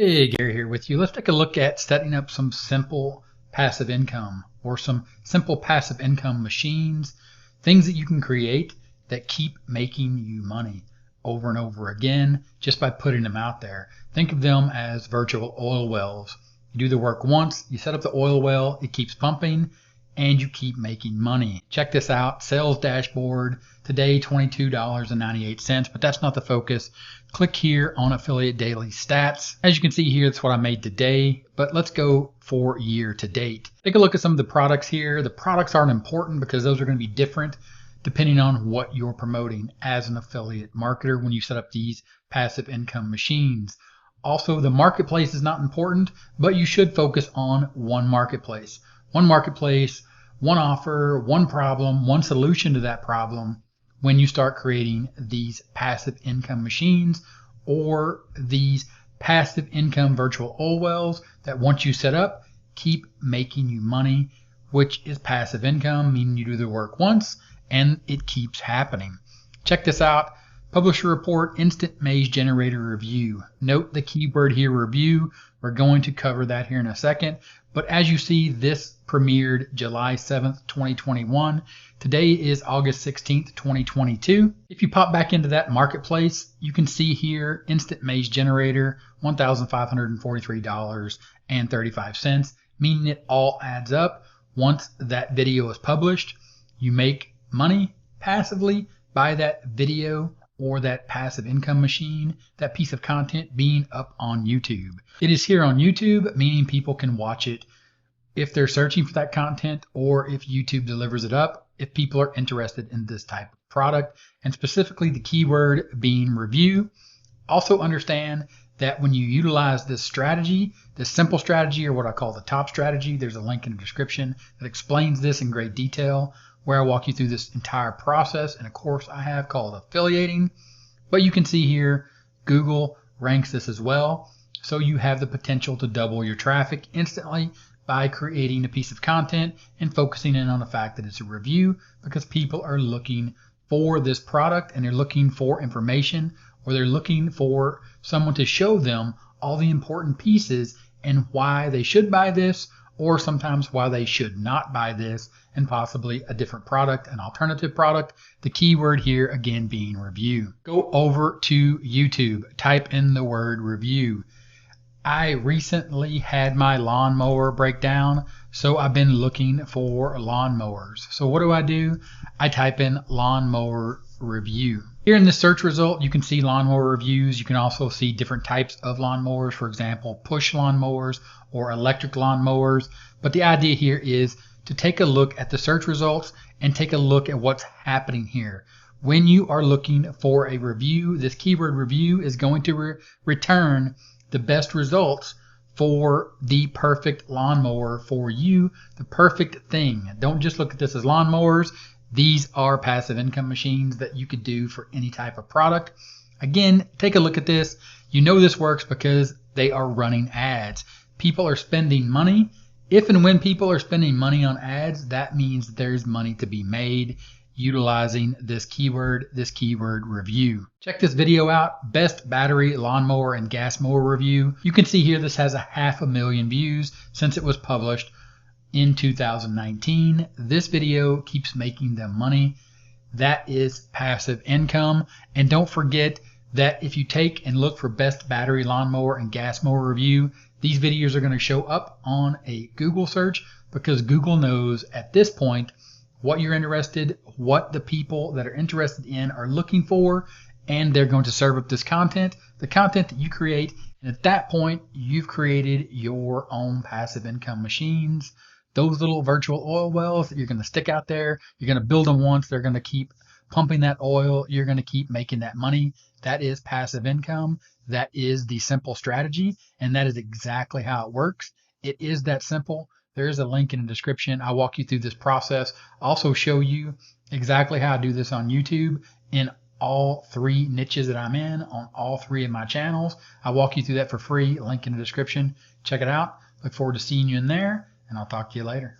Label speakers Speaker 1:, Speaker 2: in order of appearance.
Speaker 1: Hey, Gary here with you. Let's take a look at setting up some simple passive income or some simple passive income machines, things that you can create that keep making you money over and over again just by putting them out there. Think of them as virtual oil wells. You do the work once, you set up the oil well, it keeps pumping, and you keep making money. Check this out, sales dashboard, today $22.98, but that's not the focus. Click here on Affiliate Daily Stats. As you can see here, that's what I made today, but let's go for year to date. Take a look at some of the products here. The products aren't important because those are going to be different depending on what you're promoting as an affiliate marketer when you set up these passive income machines. Also, the marketplace is not important, but you should focus on one marketplace. One marketplace, one offer, one problem, one solution to that problem when you start creating these passive income machines or these passive income virtual oil wells that once you set up, keep making you money, which is passive income, meaning you do the work once and it keeps happening. Check this out. Publisher report, instant maze generator review. Note the keyword here, review. We're going to cover that here in a second. But as you see, this premiered July 7th, 2021. Today is August 16th, 2022. If you pop back into that marketplace, you can see here, instant maze generator, $1,543.35, meaning it all adds up. Once that video is published, you make money passively by that video or that passive income machine, that piece of content being up on YouTube. It is here on YouTube, meaning people can watch it if they're searching for that content or if YouTube delivers it up, if people are interested in this type of product, and specifically the keyword being review. Also understand that when you utilize this strategy, this simple strategy, or what I call the top strategy, there's a link in the description that explains this in great detail, where I walk you through this entire process in a course I have called Affiliating. But you can see here, Google ranks this as well. So you have the potential to double your traffic instantly by creating a piece of content and focusing in on the fact that it's a review, because people are looking for this product and they're looking for information, or they're looking for someone to show them all the important pieces and why they should buy this, or sometimes why they should not buy this and possibly a different product, an alternative product. The keyword here again being review. Go over to YouTube, type in the word review. I recently had my lawnmower break down, so I've been looking for lawnmowers. So what do? I type in lawnmower review. Here in the search result, you can see lawnmower reviews. You can also see different types of lawnmowers, for example, push lawnmowers or electric lawnmowers. But the idea here is to take a look at the search results and take a look at what's happening here. When you are looking for a review, this keyword review is going to return the best results for the perfect lawnmower for you, the perfect thing. Don't just look at this as lawnmowers. These are passive income machines that you could do for any type of product. Again, take a look at this. You know this works because they are running ads. People are spending money. If and when people are spending money on ads, that means there's money to be made utilizing this keyword review. Check this video out, best battery, lawnmower, and gas mower review. You can see here this has 500,000 views since it was published in 2019. This video keeps making them money. That is passive income. And don't forget that if you take and look for best battery, lawnmower, and gas mower review, these videos are going to show up on a Google search, because Google knows at this point what you're interested, what the people that are interested in are looking for, and they're going to serve up this content, the content that you create. And at that point, you've created your own passive income machines. Those little virtual oil wells that you're going to stick out there, you're going to build them once, they're going to keep pumping that oil, you're going to keep making that money. That is passive income. That is the simple strategy, and that is exactly how it works. It is that simple. There is a link in the description. I'll walk you through this process. Also show you exactly how I do this on YouTube in all three niches that I'm in on all three of my channels. I'll walk you through that for free. Link in the description. Check it out. Look forward to seeing you in there, and I'll talk to you later.